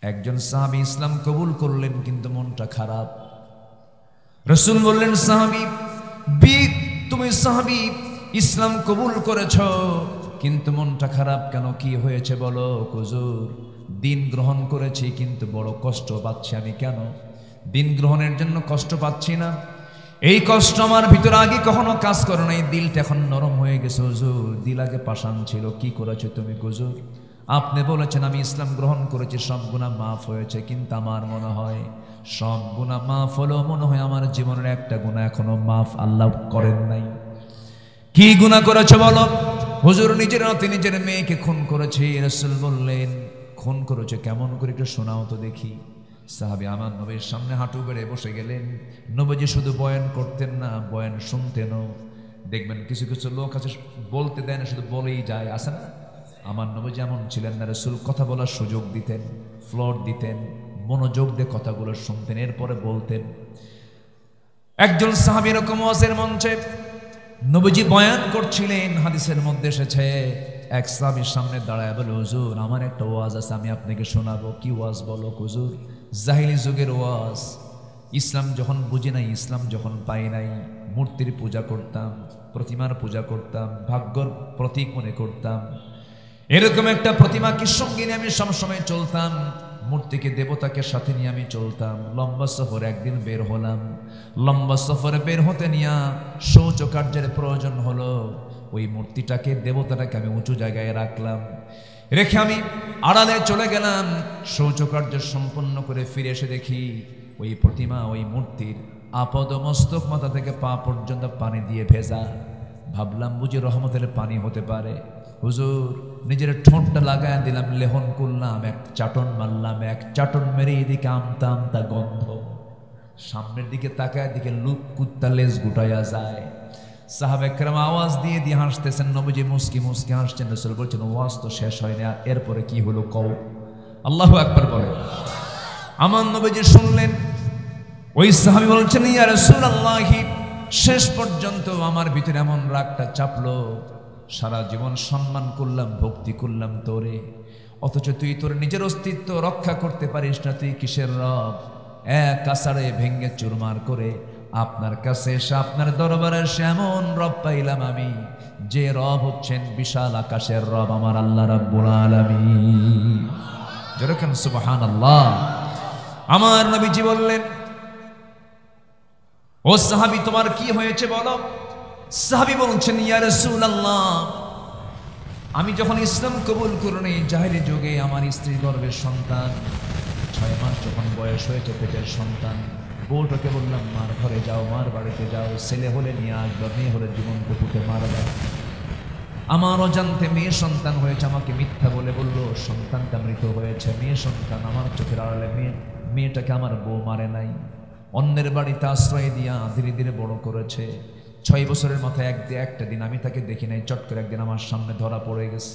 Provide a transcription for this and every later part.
একজন সাহাবী ইসলাম কবুল করলেন কিন্তু মনটা খারাপ। রাসূল বললেন, সাহাবী তুমি সাহাবী ইসলাম কবুল করেছো কিন্তু মনটা খারাপ কেন, কি হয়েছে বলো? হুজুর, দিন গ্রহণ করেছি কিন্তু বড় কষ্ট পাচ্ছি। আমি কেন দিন গ্রহণের জন্য কষ্ট পাচ্ছি না? এই কষ্ট আমার ভিতরে আগে কখনো কাজ করে নাই, দিলটা এখন নরম হয়ে গেছে। হুজুর, দিল আগে পাষাণ ছিল। কি করেছো তুমি হুজুর? আপনি বলেছেন আমি ইসলাম গ্রহণ করেছি, সব গুনাহ মাফ হয়েছে, কিন্তু আমার মনে হয় সব গুনাহ মাফ হলেও মনে হয় আমার জীবনের একটা গুনাহ এখনো মাফ আল্লাহ করেন নাই। কি গুনাহ করেছে বলো? হুজুর, নিজের রাতে নিজের মেয়েকে খুন করেছে। রাসূল বললেন, খুন করেছে কেমন করে, একটু শোনাও তো দেখি। সাহাবী আমার নবীর সামনে হাঁটু গেড়ে বসে গেলেন। নবীজি শুধু বয়ান করতেন না, বয়ান শুনতেনও। দেখবেন কিছু কিছু লোক আছে বলতে দেয় না, শুধু বলেই যায়, আছে না? আমার নবীজি এমন ছিলেন না। রাসূল কথা বলার সুযোগ দিতেন, ফ্লোর দিতেন, মনোযোগ দিয়ে কথাগুলো শুনতেন, এরপরে বলতেন। একজন সাহাবী এরকম ওয়াজের মঞ্চে নবীজি বয়ান করছিলেন, হাদিসের মধ্যে এসেছে এক সাহাবীর সামনে দাঁড়ায় বলে, হুজুর আমার একটা ওয়াজ আছে, আমি আপনাকে শোনাবো। কি ওয়াজ বলো? হুজুর, জাহিলি যুগের ওয়াজ। ইসলাম যখন বুঝি নাই, ইসলাম যখন পাই নাই, মূর্তির পূজা করতাম, প্রতিমার পূজা করতাম, ভাগ্যর প্রতীক মনে করতাম। এরকম একটা প্রতিমাকে সঙ্গে নিয়ে আমি সবসময় চলতাম, মূর্তিকে দেবতাকে সাথে নিয়ে আমি চলতাম। লম্বা সফর একদিন বের হলাম, লম্বা সফরে বের হতে নিয়ে শৌচ কার্যের প্রয়োজন হলো। ওই মূর্তিটাকে, দেবতাটাকে আমি উঁচু জায়গায় রাখলাম, রেখে আমি আড়ালে চলে গেলাম। শৌচ কার্য সম্পন্ন করে ফিরে এসে দেখি ওই প্রতিমা, ওই মূর্তির আপদ মস্তক মাথা থেকে পা পর্যন্ত পানি দিয়ে ভেজা। ভাবলাম বুঝি রহমতের পানি হতে পারে। হুজুর, নিজের ঠোঁটটা লাগায় দিলাম, লেহন করলাম, এক চাটন মারলাম, এক চাটন মেরে এদিকে আমতা আমতা গন্ধ, সামনের দিকে তাকায় দিকে লুক কুত্তা লেজ গুটাইয়া যায়। সাহাবে কেরাম আওয়াজ দিয়ে দিয়ে হাসতেছেন, নবীজি মুস্কি মুস্কি হাসছেন। রাসূল বলছেন, ওয়াজ তো শেষ হয়নি, এরপরে কি হলো কও। আল্লাহু আকবার বলে। আমার নবীজি শুনলেন। ওই সাহাবী বলছেন, ইয়া রাসূলুল্লাহ, শেষ পর্যন্ত আমার ভিতরে এমন রাগটা চাপলো, সারা জীবন সম্মান করলাম, ভক্তি করলাম তোরে, অথচ তুই তোর নিজের অস্তিত্ব রক্ষা করতে পারিস না। তুই কিসের রব? এক আষাঢ়ে ভেঙ্গে চুরমার করে আপনার কাছে এসে আপনার দরবারে এমন রব পাইলাম আমি, যে রব হচ্ছেন বিশাল আকাশের রব, আমার আল্লাহ রাব্বুল আলামিন। যেরকম সুবহানাল্লাহ। আমার নবীজি বললেন, ও সাহাবী, তোমার কি হয়েছে বলো? সাহাবী বলছেন, ইয়া রাসূলুল্লাহ, আমি যখন ইসলাম কবুল করিনি, জাহেলি যুগে আমার স্ত্রী গর্ভের সন্তান, 6 মাস যখন বয়স হয়েছে, পেটের সন্তান, বউটাকে বললাম মার ঘরে যাও, মার বাড়িতে যাও, ছেলে হলে নিয়ে আসবে, মেয়ে হলে জীবনকে পুঁতে মারবে। আমার অজান্তে মেয়ে সন্তান হয়েছে, আমাকে মিথ্যা বলে বললো সন্তানটা মৃত হয়েছে। মেয়ে সন্তান, আমার চোখের আড়ালে মেয়েটাকে আমার বউ মারে নাই, অন্যের বাড়িতে আশ্রয় দিয়া ধীরে ধীরে বড় করেছে। 6 বছরের মাথায় একটা দিন আমি তাকে দেখি নাই, চট করে একদিন আমার সামনে ধরা পড়ে গেছে।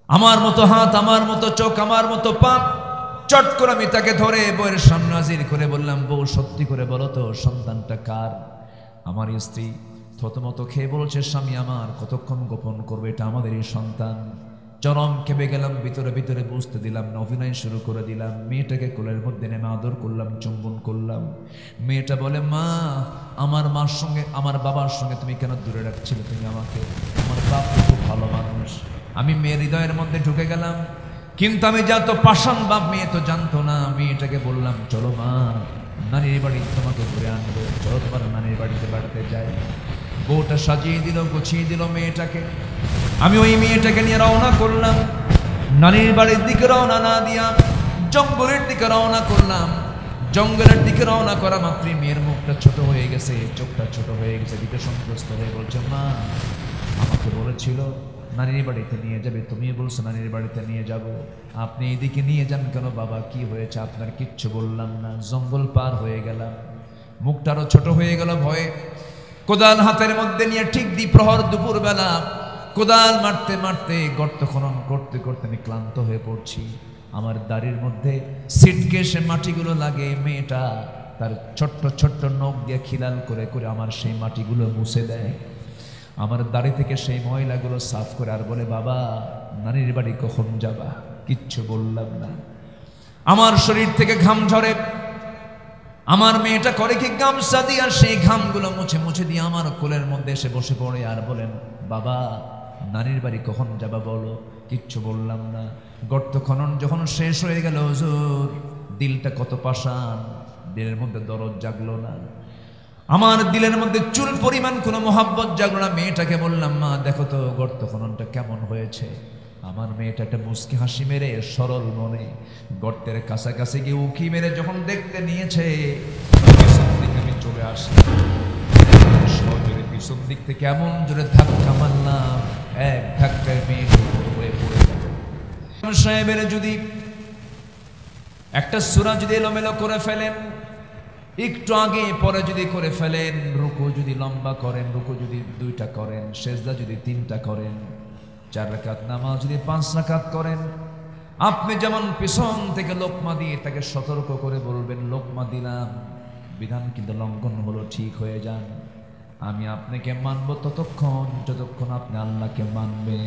আমার মতো হাত, আমার মতো চোখ, আমার মতো পা, চট করে আমি তাকে ধরে বউয়ের সামনে হাজির করে বললাম, বউ সত্যি করে বলো তো সন্তানটা কার? আমার স্ত্রী থতমত খেয়ে বলছে, স্বামী আমার, কতক্ষণ গোপন করবে, এটা আমাদেরই সন্তান। চরম কেঁপে গেলাম, ভিতরে ভিতরে বুঝতে দিলাম না, অভিনয় শুরু করে দিলাম। মেয়েটাকে কোলের মধ্যে নেমে আদর করলাম, চুম্বন করলাম। মেয়েটা বলে, মা, আমার মার সঙ্গে, আমার বাবার সঙ্গে তুমি কেন দূরে রাখছিলে তুমি আমাকে? আমার বাপ খুব ভালো মানুষ। আমি মেয়ের হৃদয়ের মধ্যে ঢুকে গেলাম, কিন্তু আমি যা তো পাষাণ বাপ, মেয়ে তো জানতো না। মেয়েটাকে বললাম, চলো মা, নানির বাড়ি তোমাকে ঘুরে আনবো, চলো তোমার নানির বাড়িতে বেড়াতে যাই। বউটা সাজিয়ে দিল, গুছিয়ে দিল মেয়েটাকে। আমি ওই মেয়েটাকে নিয়ে রওনা করলাম, নানির বাড়ির দিকে রওনা না দিয়া জঙ্গলের দিকে রওনা করলাম। জঙ্গলের দিকে রওনা করা মাত্রই মেয়ের মুখটা ছোট হয়ে গেছে, চোখটা ছোট হয়ে গেছে, দিকে সন্ত্রস্ত হয়ে বলছে, মা, আমাকে বলেছিল নানির বাড়িতে নিয়ে যাবে, তুমি বলছো নানির বাড়িতে নিয়ে যাব, আপনি এদিকে নিয়ে যান কেন বাবা? কি হয়েছে আপনার? কিচ্ছু বললাম না। জঙ্গল পার হয়ে গেলাম, মুখটা আরো ছোট হয়ে গেল ভয়ে। কোদাল হাতের মধ্যে নিয়ে ঠিক দ্বিপ্রহর দুপুর বেলা কোদাল মারতে মারতে, গর্ত খনন করতে করতে আমি ক্লান্ত হয়ে পড়ছি। আমার দাড়ির মধ্যে সিটকেসে মাটিগুলো লাগে। মেয়েটা তার ছোট্ট ছোট্ট নখ দিয়ে খিলাল করে করে আমার সেই মাটিগুলো মুছে দেয়, আমার দাড়ি থেকে সেই ময়লাগুলো সাফ করে, আর বলে, বাবা, নানির বাড়ি কখন যাবা? কিচ্ছু বললাম না। আমার শরীর থেকে ঘাম ঝরে, আমার মেয়েটা করে কি গামছা দিয়ে সেই ঘামগুলো মুছে মুছে দিয়ে আমার কোলের মধ্যে এসে বসে পড়ে আর বলেন, বাবা নানির বাড়ি কখন যাবা বলো? কিচ্ছু বললাম না। গর্ত খনন যখন শেষ হয়ে গেল হুজুর, দিলটা কত পাষাণ, দিলের মধ্যে দরদ জাগলো না, আমার দিলের মধ্যে চুল পরিমাণ কোনো মোহাব্বত জাগলো না। মেয়েটাকে বললাম, মা দেখো তো গর্ত খননটা কেমন হয়েছে। আমার মেয়েটা একটা মুস্কি হাসি মেরে সরল মনে গর্তের কাছাকাছি গিয়ে উকি মেরে যখন দেখতে নিয়েছে, পিছন দিকে আমি চলে আসি, সজোরে পিছন দিক থেকে এমন জোরে ধাক্কা মারলাম, এক ধাক্কায় মেয়ে হয়ে পড়ে গেল। সাহেবের যদি একটা সূরা যদি এলোমেলো করে ফেলেন, একটু আগে পরে যদি করে ফেলেন, রুকু যদি লম্বা করেন, রুকু যদি 2টা করেন, সেজদা যদি 3টা করেন, 4 রাকাত নামাজ যদি 5 রাকাত করেন, আপনি যেমন পিছন থেকে লোকমা দিয়ে তাকে সতর্ক করে বলবেন, লোকমা দিলাম, বিধান কিন্তু লঙ্ঘন হলো, ঠিক হয়ে যান, আমি আপনাকে মানব ততক্ষণ যতক্ষণ আপনি আল্লাহকে মানবেন।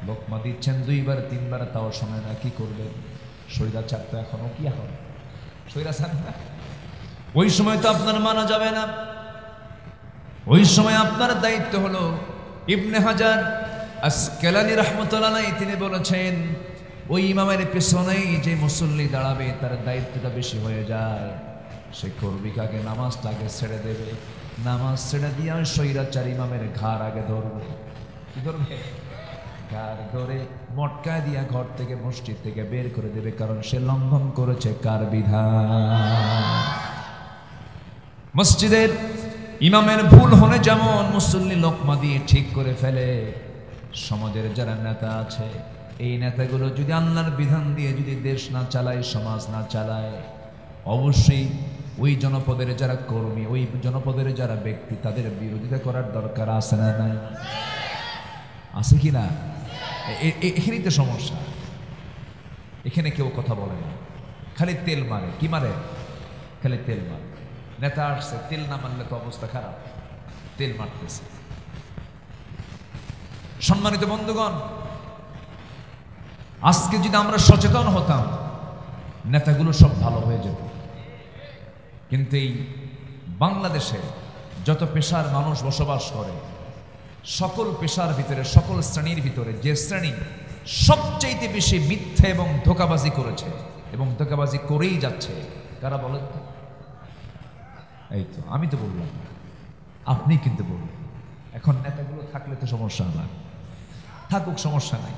লোকমা দিচ্ছেন 2বার 3বার, তাও শোনে না, কি করবেন? স্বৈরাচার তো এখনো কি এখন স্বৈরাচার না, ওই সময় তো আপনার মানা যাবে না, ওই সময় আপনার দায়িত্ব হলো। ইবনে হাজার আসকালানী রাহমাতুল্লাহ আলাইহি তিনি বলেছেন, ওই ইমামের পেছনেই যে মুসল্লি দাঁড়াবে তার দায়িত্বটা বেশি হয়ে যায়। সে করবি আগে নামাজটা আগে ছেড়ে দেবে, নামাজ ছেড়ে দিয়ে স্বৈরাচার ইমামের ঘাড় আগে ধরবে। কি ধরবে? ঘাড় ধরে মটকায় দিয়া ঘর থেকে মসজিদ থেকে বের করে দেবে, কারণ সে লঙ্ঘন করেছে কার বিধান? মসজিদের ইমামের ভুল হলে যেমন মুসল্লি লোকমা দিয়ে ঠিক করে ফেলে, সমাজের যারা নেতা আছে, এই নেতাগুলো যদি আল্লাহর বিধান দিয়ে যদি দেশ না চালায়, সমাজ না চালায়, অবশ্যই ওই জনপদের যারা কর্মী, ওই জনপদের যারা ব্যক্তি, তাদের বিরোধিতা করার দরকার আছে না? নাই আছে কি না? এখানেই তো সমস্যা। এখানে কেউ কথা বলে না, খালি তেল মারে। কি মারে? খালি তেল মারে। নেতা আসছে, তেল না মারলে তো অবস্থা খারাপ, তেল মারতেছে। সম্মানিত বন্ধুগণ, আজকে যদি আমরা সচেতন হতাম, নেতাগুলো সব ভালো হয়ে যেত। কিন্তু এই বাংলাদেশে যত পেশার মানুষ বসবাস করে, সকল পেশার ভিতরে, সকল শ্রেণীর ভিতরে যে শ্রেণী সবচেয়ে বেশি মিথ্যা এবং ধোঁকাবাজি করেছে এবং ধোঁকাবাজি করেই যাচ্ছে, কারা বলেন তো? এই তো আমি তো বললাম, আপনি কিন্তু বললেন। এখন নেতাগুলো থাকলে তো সমস্যা না, থাকুক, সমস্যা নাই,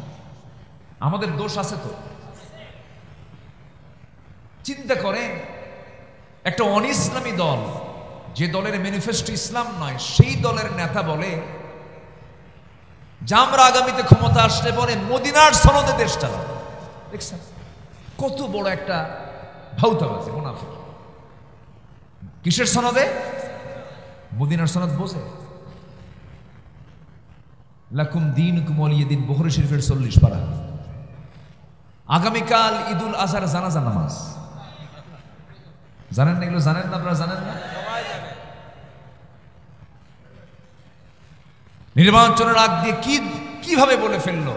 আমাদের দোষ আছে তো। চিন্তা করেন, একটা অনিসলামী দল, যে দলের ম্যানিফেস্টো ইসলাম নয়, সেই দলের নেতা বলে যে আমরা আগামীতে ক্ষমতা আসলে পরে মদিনার সনদে দেশ চালাবো। দেখছেন কত বড় একটা ভাউতাবাজি, মুনাফিক। কিসের সনদে? মদিনার সনদ বোঝে? লাকুম দীনুকুম ওয়ালিয়া দীন, বুখারী শরীফের 40 পারা। আগামীকাল ঈদুল আজহার জানাজা নামাজ, জানেন না? এগুলো জানেন না? আপনারা জানেন না? নির্বাচনের আগ দিয়ে কিভাবে বলে ফেললো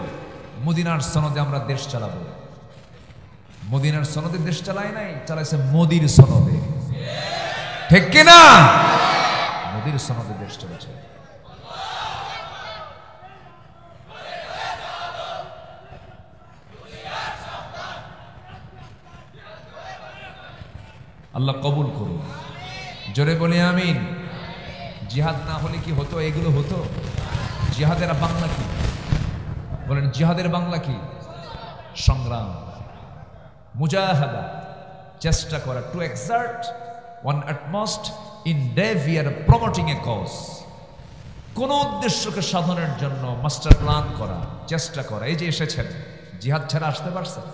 মদিনার সনদে আমরা দেশ চালাবো। মদিনার সনদে দেশ চালায় নাই, চালাইছে মোদির সনদে। ঠিক কিনা? মোদির সনদে দেশ চলেছে। আল্লাহ কবুল করুন, জোরে বলি আমিন। জিহাদ না হলে কি হতো? এগুলো হতো? জিহাদের বাংলা কি? বলেন, জিহাদের বাংলা কি? সংগ্রাম, মুজাহাদা, চেষ্টা করা, to exert one utmost endeavor promoting a cause, কোন উদ্দেশ্যকে সাধনের জন্য মাস্টার প্ল্যান করা, চেষ্টা করা। এই যে এসেছেন, জিহাদ ছাড়া আসতে পারছেন?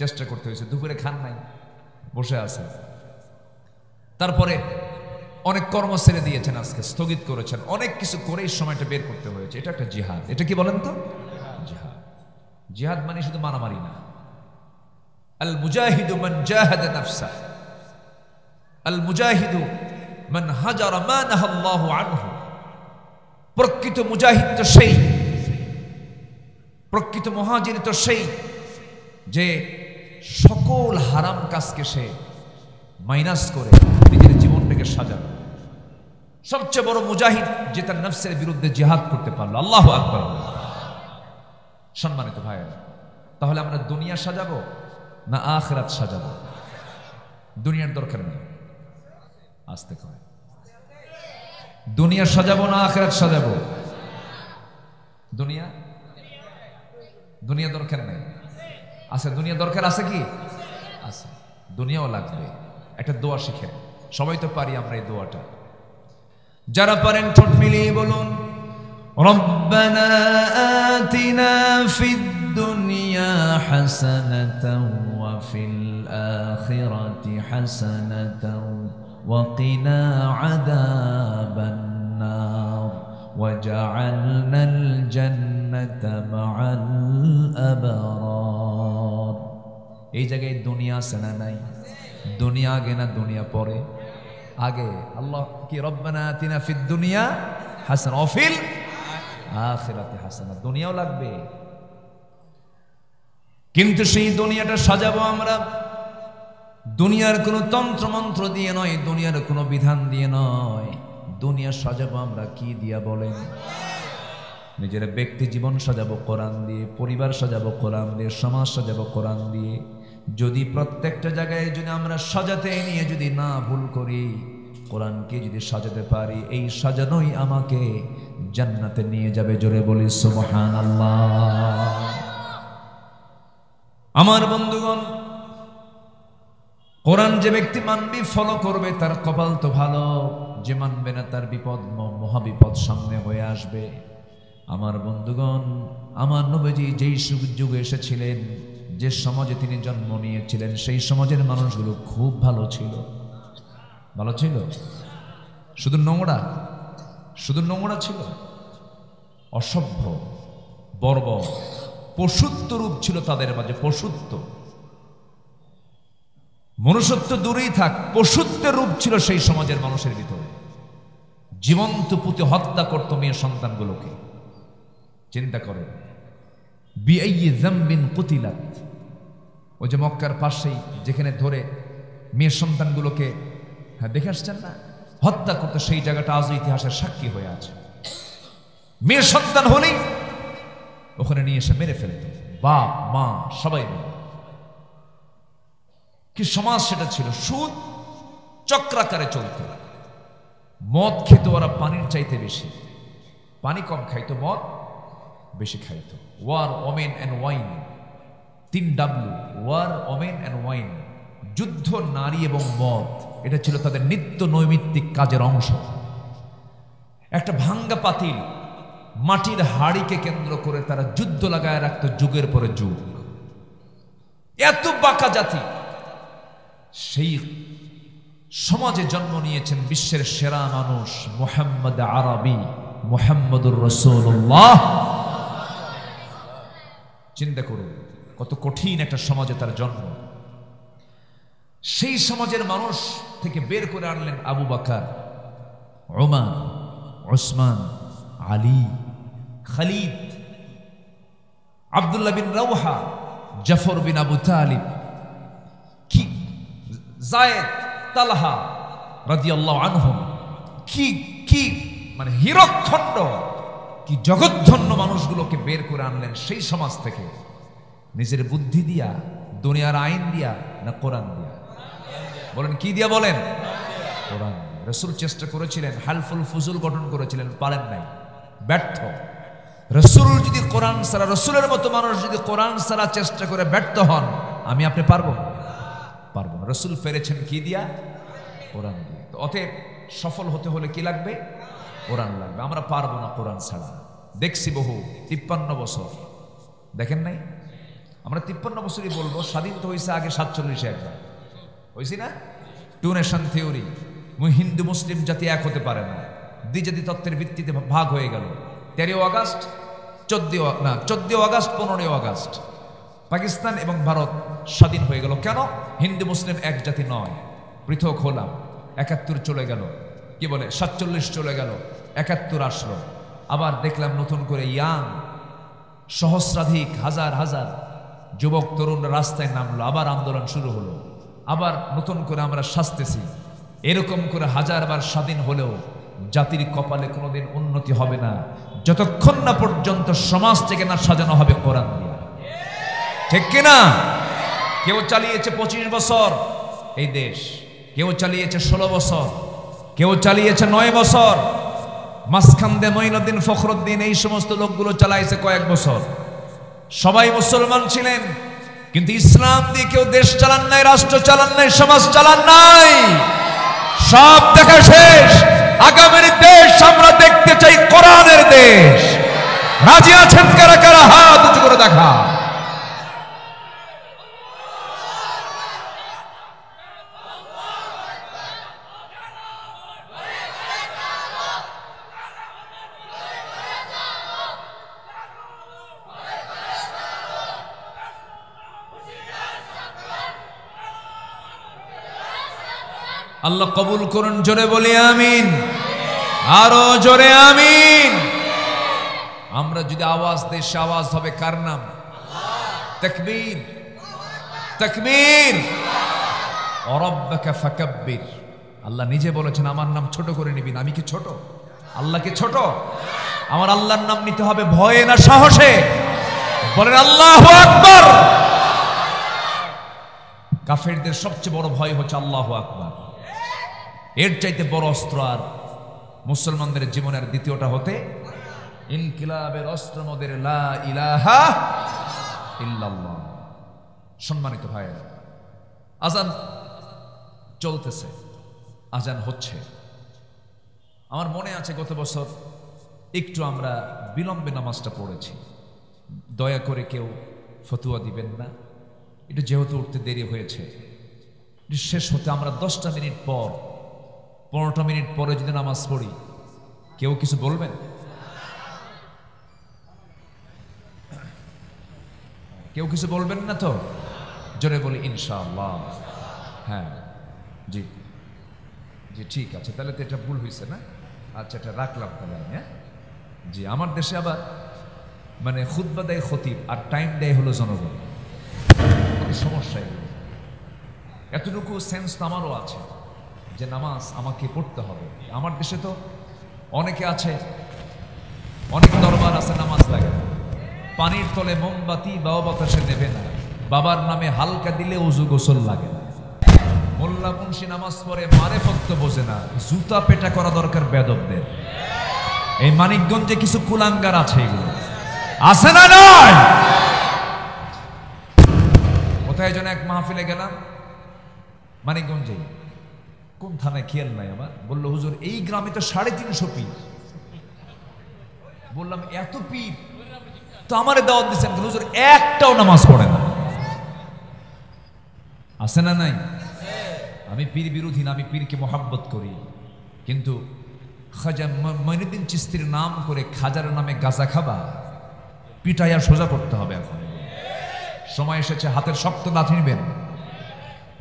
চেষ্টা করতে হয়েছে। দুপুরে খান নাই, বসে আছেন, তারপরে অনেক কর্ম ছেড়ে দিয়েছেন, আজকে স্থগিত করেছেন, অনেক কিছু করে এই সময়টা বের করতে হয়েছে। এটা একটা জিহাদ। এটা কি বলেন তো? জিহাদ। জিহাদ মানে শুধু মারামারি না। আল মুজাহিদু মান জাহাদা নাফসা, আল মুজাহিদু মান হাজারা মা নাহাল্লাহু আনহু। প্রকৃত মুজাহিদ তো সেই, প্রকৃত মুহাজির তো সেই যে সকল হারাম কাজকে সে মাইনাস করে নিজের জীবনটাকে সাজাবে। সবচেয়ে বড় মুজাহিদ যে তার নফসের বিরুদ্ধে জিহাদ করতে পারলো। আল্লাহু আকবার। সম্মানিত ভাইয়েরা, তাহলে আমরা দুনিয়া সাজাবো না আখিরাত সাজাবো? দুনিয়ার দরকার নেই, আসতে কয় দুনিয়া সাজাবো না আখিরাত সাজাবো? দুনিয়া দুনিয়া দরকার নেই, আছে দুনিয়া দরকার আছে কি? আছে, দুনিয়াও লাগবে। একটা দোয়া শিখেন, সবাই তো পারি আমরা এই দোয়াটা। যারা পারেন ঠোঁট মিলিয়ে বলুন, রব্বানা আতিনা ফিদ দুনিয়া হাসানাতাও ওয়া ফিল আখিরাতি হাসানাতাও ওয়া কিনা আযাবান নার ওয়াজআলনাল জান্নাতা মাআল আবরার। এই জায়গায় দুনিয়া আছে না নাই? দুনিয়া আগে না দুনিয়া পরে? আগে। আল্লাহ কি রব্বানা আতিনা ফিদ দুনিয়া হাসানা ওয়া ফিল আখিরাতি হাসানা, দুনিয়াও লাগবে। কিন্তু সেই দুনিয়াটা সাজাবো আমরা দুনিয়ার কোনো তন্ত্র মন্ত্র দিয়ে নয়, দুনিয়ার কোনো বিধান দিয়ে নয়। দুনিয়া সাজাবো আমরা কি দিয়া বলেন? নিজের ব্যক্তি জীবন সাজাবো কোরআন দিয়ে, পরিবার সাজাবো কোরআন দিয়ে, সমাজ সাজাবো কোরআন দিয়ে। যদি প্রত্যেকটা জায়গায় যদি আমরা সাজাতে নিয়ে যদি না ভুল করি, কোরআনকে যদি সাজাতে পারি, এই সাজানোই আমাকে জান্নাতে নিয়ে যাবে। জোরে বলি সুবহানাল্লাহ। আমার বন্ধুগণ, কোরআন যে ব্যক্তি মানবি ফলো করবে তার কপাল তো ভালো, যে মানবে না তার বিপদ মহাবিপদ সামনে হয়ে আসবে। আমার বন্ধুগণ, আমার নবীজি যেই যুগে এসেছিলেন, যে সমাজে তিনি জন্ম নিয়েছিলেন, সেই সমাজের মানুষগুলো খুব ভালো ছিল। ভালো ছিল? শুধু নোংরা ছিল, অসভ্য, বর্বর, পশুত্ব রূপ ছিল তাদের মাঝে। পশুত্ব, মনুষ্যত্ব দূরেই থাক, পশুত্বের রূপ ছিল সেই সমাজের মানুষের ভিতরে। জীবন্ত পুঁতে হত্যা করত মেয়ে সন্তানগুলোকে। চিন্তা করেন, বিআইয়ি যামবিন কুতিলাত, ওই যে মক্কার পাশেই যেখানে ধরে মেয়ে সন্তানগুলোকে দেখে আসছেন না, হত্যা করতে, সেই জায়গাটা আজও ইতিহাসের সাক্ষী হয়ে আছে। মেয়ে সন্তান হলেই ওখানে নিয়ে এসে মেরে ফেলত, বাপ মা সবাই মিলে। কি সমাজ সেটা ছিল! সুদ চক্রাকারে চলত। মদ খেত ওরা পানির চাইতে বেশি, পানি কম খাইতো, মদ বেশি খাইতো। War, women and wine, 3W, war, women and wine. যুদ্ধ, নারী এবং মদ, এটা ছিল তাদের নিত্য নৈমিত্তিক কাজের অংশ। একটা ভাঙ্গা পাতিল, মাটির হাড়িকে কেন্দ্র করে তারা যুদ্ধ লাগায় রাখত, যুগের পরে যুগ। এত বাঁকা জাতি, সেই সমাজে জন্ম নিয়েছেন বিশ্বের সেরা মানুষ মুহাম্মদ আরবি, মুহাম্মদুর রাসূলুল্লাহ। চিন্তা করুন কত কঠিন একটা সমাজে তার জন্ম। সেই সমাজের মানুষ থেকে বের করে আনলেন আবু বকর, ওমর, উসমান, আলী, খালিদ, আব্দুল্লাহ বিন রাওহা, জাফর বিন আবু তালিব, কি যায়েদ, তালহা রাদিয়াল্লাহু আনহুম, কি মানে হীরকখণ্ড, কি জগৎধন্য মানুষগুলোকে বের করে আনলেন সেই সমাজ থেকে। নিজের বুদ্ধি দিয়া, দুনিয়ার আইন দিয়া, না কোরআন দিয়া? বলেন কি দিয়া? বলেন কোরআন। রাসূল চেষ্টা করেছিলেন, হালফুল ফুজুল গঠন করেছিলেন, পারেন নাই, ব্যর্থ। রাসূল যদি কোরআন ছাড়া, রাসূলের মতো মানুষ যদি কোরআন ছাড়া চেষ্টা করে ব্যর্থ হন, আমি আপনি পারবো না? পারবো না। রাসূল পেরেছেন কি দিয়া? কোরআন দিয়ে। তো অতএব সফল হতে হলে কি লাগবে? কোরআন লাগবে। আমরা পারবো না কোরআন ছাড়া। দেখছি বহু 53 বছর, দেখেন নাই? আমরা 53 বছরই বলবো, স্বাধীন তো হয়েছে আগে 47 একবার, হয়েছি না? 2 নেশন থিওরি, হিন্দু মুসলিম জাতি এক হতে পারে না, দ্বিজাতি তত্ত্বের ভিত্তিতে ভাগ হয়ে গেল। 13 আগস্ট, 14 আগস্ট, 15 আগস্ট পাকিস্তান এবং ভারত স্বাধীন হয়ে গেল। কেন? হিন্দু মুসলিম এক জাতি নয়, পৃথক হলাম। 71 চলে গেল, কি বলে 47 চলে গেল, 71 আসলো। আবার দেখলাম নতুন করে ইয়াং, সহস্রাধিক, হাজার হাজার যুবক তরুণরা রাস্তায় নামলো, আবার আন্দোলন শুরু হলো, আবার নতুন করে আমরা শাস্তেছি। এরকম করে হাজারবার স্বাধীন হলেও জাতির কপালে কোনোদিন উন্নতি হবে না যতক্ষণ না পর্যন্ত সমাজ থেকে না সাজানো হবে কোরআন দিয়ে। ঠিক কিনা? কেউ চালিয়েছে 25 বছর এই দেশ, কেউ চালিয়েছে 16 বছর, কেউ চালিয়েছে 9 বছর, মাঝখান দিয়ে মঈনুদ্দিন ফখরুদ্দিন এই সমস্ত লোকগুলো চালাইছে কয়েক বছর। সবাই মুসলমান ছিলেন, কিন্তু ইসলাম দিয়ে কেউ দেশ চালান নাই, রাষ্ট্র চালান নাই, সমাজ চালান নাই। সব দেখা শেষ। আগামীর দেশ আমরা দেখতে চাই কোরআনের দেশ। রাজি আছেন কারা কারা? হাত উঁচু করে দেখা। আল্লাহ কবুল করুন, জোরে বলি আমিন, আরো জোরে আমিন। আমরা যদি আওয়াজ দেই, সে আওয়াজ হবে কার নাম? তাকবীর, তাকবীর। ওয়ারাব্বাকা ফাকাব্বির। আল্লাহ নিজে বলেছেন আমার নাম ছোট করে নিবি না। আমি কি ছোট? আল্লাহ কি ছোট? আমার আল্লাহর নাম নিতে হবে ভয়ে না সাহসে? বলেন আল্লাহু আকবার। কাফেরদের সবচেয়ে বড় ভয় হচ্ছে আল্লাহু আকবার। এর চাইতে বড় অস্ত্র আর মুসলমানদের জীবনের দ্বিতীয়টা হতে ইনকিলাবের অস্ত্র মোদের লা ইলাহা ইল্লাল্লাহ। সম্মানিত ভাইয়েরা, আজান চলতেছে, আজান হচ্ছে। আমার মনে আছে গত বছর একটু আমরা বিলম্বে নামাজটা পড়েছি। দয়া করে কেউ ফতুয়া দিবেন না। এটা যেহেতু উঠতে দেরি হয়েছে, শেষ হতে আমরা 10টা মিনিট পর, 15টা মিনিট পরে যদি নামাজ পড়ি, কেউ কিছু বলবেন? কেউ কিছু বলবেন না তো? জোরে বলি ইনশাআল্লাহ। হ্যাঁ, জি জি, ঠিক আছে। তাহলে তো এটা ভুল হয়েছে না? আচ্ছা, এটা রাখলাম তাহলে আমি। হ্যাঁ জি, আমার দেশে আবার মানে খুতবা দেয় খতিব আর টাইম দেয় হলো জনগণ। সমস্যা এগুলো। এতটুকু সেন্স তো আমারও আছে যে নামাজ আমাকে পড়তে হবে। আমার দেশে তো অনেকে আছে, অনেক দরবার আছে নামাজ লাগে না, পানির তলে মোমবাতি বাবা বাতাসে নেবে না, বাবার নামে হালকা দিলে উজু গোসল লাগে না, মোল্লা মুন্সি নামাজ পড়ে মারেফত তো বোঝে না, জুতা পেটা করা দরকার বেদবদের। এই মানিকগঞ্জে কিছু কুলাঙ্গার আছে, এগুলো আছে না নয়? কোথায় যেন এক মাহফিলে গেলাম মানিকগঞ্জে, কোন থানায় খেয়াল নাই আমার, বললো হুজুর এই গ্রামে তো 350 পীর। বললাম এত পীর তো আমারে দাওয়াত দিচ্ছেন, হুজুর একটাও নামাজ পড়ে না। আছে না নাই? আমি পীর বিরোধী না, আমি পীরকে মোহাব্বত করি, কিন্তু খাজা মঈনুদ্দিন চিশতির নাম করে খাজার নামে গাঁজা খাবা, পিটাইয়া সোজা করতে হবে। এখন সময় এসেছে, হাতের শক্ত লাঠি নিবেন,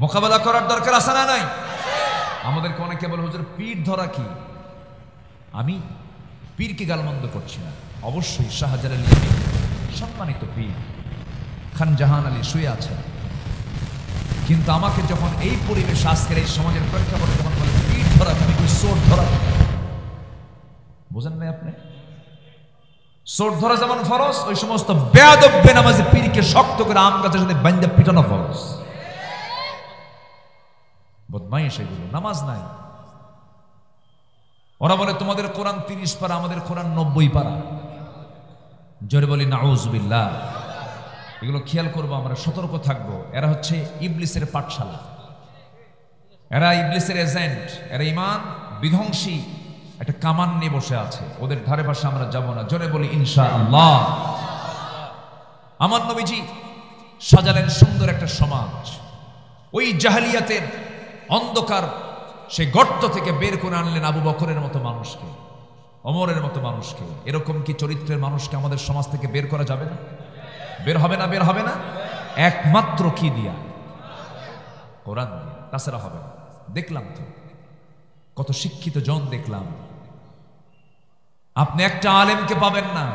মোকাবেলা করার দরকার আছে না নাই? আমাদেরকে অনেকে বলে হুজুর পীর ধরা কি? আমি পীরকে গালমন্দ করছি না, অবশ্যই শাহজালাল আলী সম্মানিত পীর, খান জাহান আলী শুয়ে আছেন, কিন্তু আমাকে যখন এই পরিবেশ, আজকের এই সমাজের প্রেক্ষাপটে যখন বলে পীর ধরা, আমি কি সোট ধরা? বোঝেন নাই আপনি? সোট ধরা যেমন ফরজ, ওই সমস্ত বেয়াদব বেনামাজি পীরকে শক্ত করে আম গাছের সাথে বান্ধা পিটানো ফরজ। বদমাইশ এগুলো, নামাজ নাই। ওরা বলে তোমাদের কোরআন 30 পারা, আমাদের কোরআন 90 পারা। জোরে বলি নাউজুবিল্লাহ। এগুলো খেয়াল করবো আমরা, সতর্ক থাকবো। এরা হচ্ছে ইবলিসের পাঠশালা, এরা ইবলিসের এজেন্ট, এরা ইমান বিধ্বংসী একটা কামান নিয়ে বসে আছে, ওদের ধারে পাশে আমরা যাব না। জোরে বলি ইনশাআল্লাহ। আমার নবীজি সাজালেন সুন্দর একটা সমাজ, ওই জাহেলিয়াতের অন্ধকার সেই গর্ত থেকে বের করে আনলেন আবু বকরের মতো মানুষকে, ওমরের মতো মানুষকে। এরকম কি চরিত্রের মানুষকে আমাদের সমাজ থেকে বের করা যাবে না? বের হবে না? বের হবে না একমাত্র কি দিয়া? কোরআন দিয়ে, তাছাড়া হবে না। দেখলাম তো কত শিক্ষিত জন দেখলাম। আপনি একটা আলেমকে পাবেন না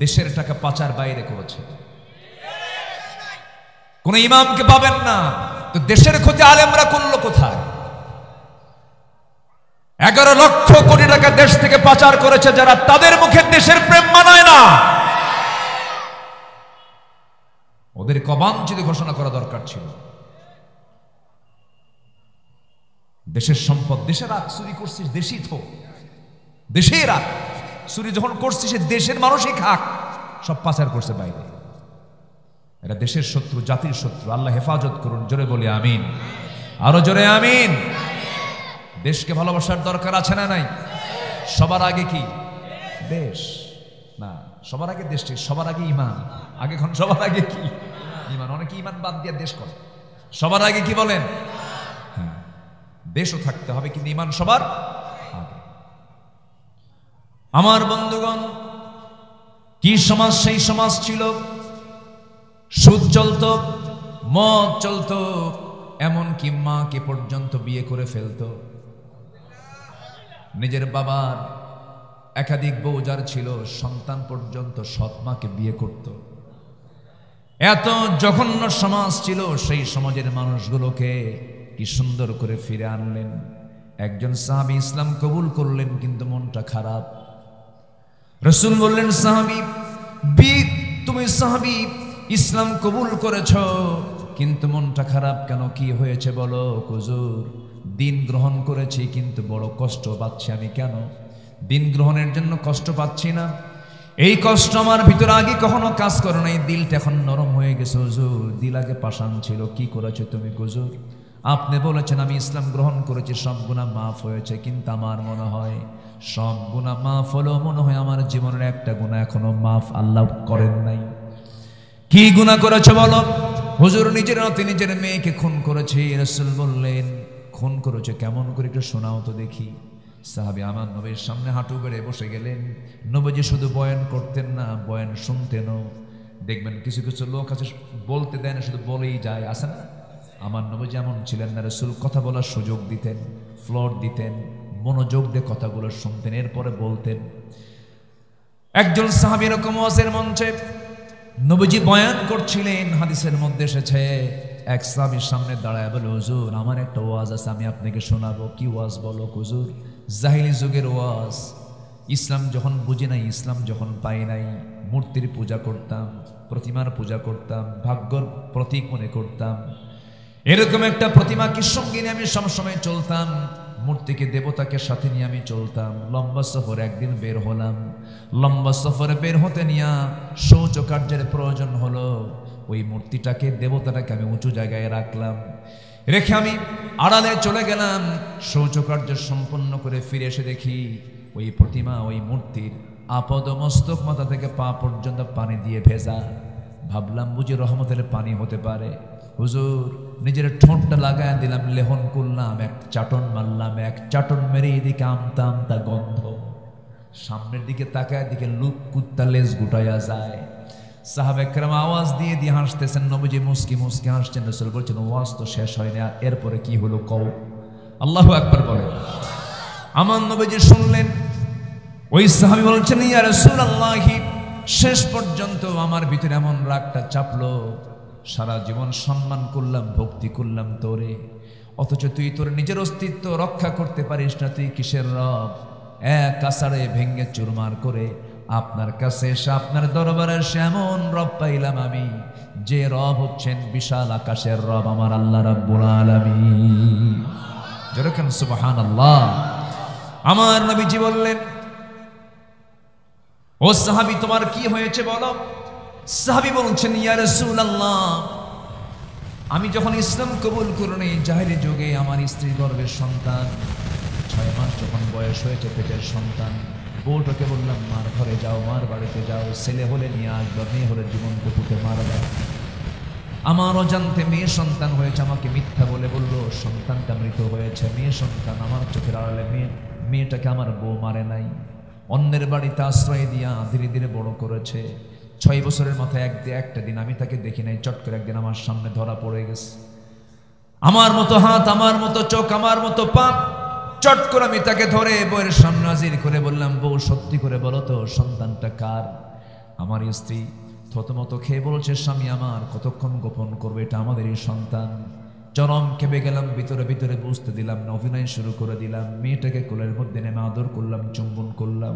দেশের টাকা পাচার বাইরে করেছে, কোন ইমামকে পাবেন না। তো দেশের ক্ষতি আলেমরা করলো কোথায়? 11 লক্ষ কোটি টাকা দেশ থেকে পাচার করেছে যারা, তাদের মুখে দেশের প্রেম মানায় না। ওদের অবাঞ্ছিত ঘোষণা করা দরকার ছিল। দেশের সম্পদ দেশে রাখ, চুরি করছিস দেশই তো, দেশে রাখ। চুরি যখন করছিস দেশের মানুষই খাক, সব পাচার করছে বাইরে। এটা দেশের শত্রু, জাতির শত্রু। আল্লাহ হেফাজত করুন। জোরে বলি আমিন, আরো জোরে আমিন। দেশকে ভালোবাসার দরকার আছে না নাই? সবার আগে কি দেশ না, সবার আগে দেশ, সবার আগে ইমান। আগে এখন সবার আগে কি? ইমান। অনেকে ইমান বাদ দিয়ে দেশ করে। সবার আগে কি বলেন? হ্যাঁ, দেশও থাকতে হবে, কিন্তু ইমান সবার আগে। আমার বন্ধুগণ, কি সমাজ সেই সমাজ ছিল। সুদ চলত, মদ চলত, এমনকি মাকে পর্যন্ত বিয়ে করে ফেলতো। নিজের বাবার একাধিক বউ যার ছিল, সন্তান পর্যন্ত সৎ মাকে বিয়ে করত। এত জঘন্য সমাজ ছিল। সেই সমাজের মানুষগুলোকে কি সুন্দর করে ফিরে আনলেন। একজন সাহাবী ইসলাম কবুল করলেন, কিন্তু মনটা খারাপ। রাসূল বললেন, সাহাবী, তুমি সাহাবী ইসলাম কবুল করেছ, কিন্তু মনটা খারাপ কেন? কি হয়েছে বলো? হুজুর, দিন গ্রহণ করেছি, কিন্তু বড় কষ্ট পাচ্ছি। আমি কেন দিন গ্রহণের জন্য কষ্ট পাচ্ছি না? এই কষ্ট আমার ভিতরে আগে কখনো কাজ করে নাই। দিলটা এখন নরম হয়ে গেছে হুজুর। দিল আগে পাষাণ ছিল। কি করেছো তুমি হুজুর? আপনি বলেছেন আমি ইসলাম গ্রহণ করেছি, সব গুনাহ মাফ হয়েছে, কিন্তু আমার মনে হয় সব গুনাহ মাফ হলো, মনে হয় আমার জীবনের একটা গুনাহ এখনো মাফ আল্লাহ করেন নাই। কি গুনাহ করেছো বলো? হুজুর, নিজের হাতে নিজের মেয়েকে খুন করেছি। রাসূল বললেন, খুন করেছে কেমন করে, একটু শোনাও তো দেখি। সাহাবী আমার নবীর সামনে হাঁটু বেড়ে বসে গেলেন। নবীজি শুধু বয়ান করতেন না, বয়ান শুনতেনও। দেখবেন কিছু কিছু লোক আছে বলতে দেয় না, শুধু বলেই যায়, আছে না? আমার নবীজি এমন ছিলেন না। রাসূল কথা বলার সুযোগ দিতেন, ফ্লোর দিতেন, মনোযোগ দিয়ে কথাগুলো শুনতেন, এরপরে বলতেন। একজন সাহাবী এরকম ওয়াজের মঞ্চে নবীজি বয়ান করছিলেন। হাদিসের মধ্যে এসেছে, এক সাহাবীর সামনে দাঁড়ায় বলে, হুজুর, আমার একটা ওয়াজ আছে, আমি আপনাকে শোনাবো। কি ওয়াজ বলো হুজুর? জাহিলি যুগের ওয়াজ। ইসলাম যখন বুঝি নাই, ইসলাম যখন পাই নাই, মূর্তির পূজা করতাম, প্রতিমার পূজা করতাম, ভাগ্যর প্রতীক মনে করতাম। এরকম একটা প্রতিমাকে সঙ্গে নিয়ে আমি সবসময় চলতাম, মূর্তিকে দেবতাকে সাথে নিয়ে আমি চলতাম। লম্বা সফর একদিন বের হলাম। লম্বা সফরে বের হতে নিয়ে শৌচ কার্যের প্রয়োজন হলো। ওই মূর্তিটাকে, দেবতাটাকে আমি উঁচু জায়গায় রাখলাম, রেখে আমি আড়ালে চলে গেলাম। শৌচকার্য সম্পন্ন করে ফিরে এসে দেখি ওই প্রতিমা, ওই মূর্তির আপদ মস্তক মাথা থেকে পা পর্যন্ত পানি দিয়ে ভেজা। ভাবলাম বুঝি রহমতের পানি হতে পারে। হুজুর, নিজের ঠোঁটটা লাগায় দিলাম, লেহন করলাম, এক চাটন মারলাম। এক চাটন মেরে এদিকে আমতা আমতা গন্ধ, সামনের দিকে তাকায় দিকে লুক কুত্তা লেজ গুটাইয়া যায়। সাহাবে কেরাম আওয়াজ দিয়ে দিয়ে হাসতেছেন, নবীজি মুস্কি মুস্কি হাসছেন। রাসূল বলছেন, ওয়াজ তো শেষ হয়নি, এরপরে কি হলো কও। আল্লাহু আকবার বলে। আমার নবীজি শুনলেন। ওই সাহাবী বলছেন, ইয়া রাসূলুল্লাহ, শেষ পর্যন্ত আমার ভিতরে এমন রাগটা চাপলো, সারা জীবন সম্মান করলাম, ভক্তি করলাম তোরে, অথচ তুই তোর নিজের অস্তিত্ব রক্ষা করতে পারিস না। তুই কিসের রব? এক আষাঢ়ে ভেঙ্গে চুরমার করে আপনার কাছে এসে, আপনার দরবারে এসে এমন রব পাইলাম আমি, যে রব হচ্ছেন বিশাল আকাশের রব, আমার আল্লাহ রাব্বুল আলামিন। যেরকম সুবহানাল্লাহ। আমার নবীজি বললেন, ও সাহাবী, তোমার কি হয়েছে বলো। সাহাবী বলছেন, ইয়া রাসূলুল্লাহ, আমি যখন ইসলাম কবুল করিনি, জাহেলি যুগে আমার স্ত্রী গর্ভের সন্তান, 6 মাস যখন বয়স হয়েছে, পেটের সন্তান, বউটাকে বললাম মার ঘরে যাও, মার বাড়িতে যাও, ছেলে হলে নিয়ে আসবা, মেয়ে হলে জীবনকে পুঁতে মারবা। আমার অজান্তে মেয়ে সন্তান হয়েছে, আমাকে মিথ্যা বলে বললো সন্তানটা মৃত হয়েছে। মেয়ে সন্তান, আমার চোখের আড়ালে মেয়েটাকে আমার বউ মারে নাই, অন্যের বাড়িতে আশ্রয় দিয়া ধীরে ধীরে বড় করেছে। 6 বছরের মাথায় একটা দিন আমি তাকে দেখি নাই, চট করে একদিন আমার সামনে ধরা পড়ে গেছে। আমার মতো হাত, আমার মতো চোখ, আমার মতো পা, চট করে আমি তাকে ধরে বউয়ের সামনে হাজির করে বললাম, বউ সত্যি করে বলো তো সন্তানটা কার? আমার স্ত্রী থতমত খেয়ে বলছে, স্বামী আমার কতক্ষণ গোপন করবে, এটা আমাদেরই সন্তান। চরম কেঁপে গেলাম, ভিতরে ভিতরে বুঝতে দিলাম না, অভিনয় শুরু করে দিলাম। মেয়েটাকে কোলের মধ্যে নেমে আদর করলাম, চুম্বন করলাম।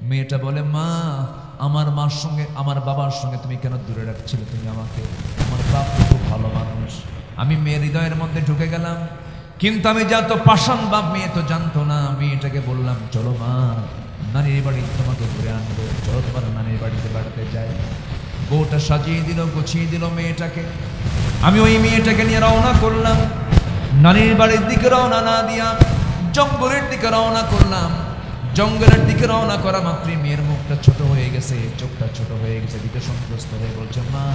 মেয়েটা বলে, মা, আমার মার সঙ্গে, আমার বাবার সঙ্গে তুমি কেন দূরে রাখছিলে তুমি আমাকে? আমার বাপ তো খুব ভালো মানুষ। আমি মেয়ের হৃদয়ের মধ্যে ঢুকে গেলাম, কিন্তু আমি জানতো পাষাণ বাপ, মেয়ে তো জানতো না। মেয়েটাকে বললাম, চলো মা, নানির বাড়ি তোমাকে ঘুরে আনবো, চলো তোমার নানির বাড়িতে বেড়াতে যাই। বউটা সাজিয়ে দিল, গুছিয়ে দিল মেয়েটাকে। আমি ওই মেয়েটাকে নিয়ে রওনা করলাম। নানির বাড়ির দিকে রওনা না দিয়া জঙ্গলের দিকে রওনা করলাম। জঙ্গলের দিকে রওনা করা মাত্রই মেয়ের মুখটা ছোট হয়ে গেছে, চোখটা ছোট হয়ে গেছে, দিকে সন্ত্রস্ত হয়ে বলছে, মা,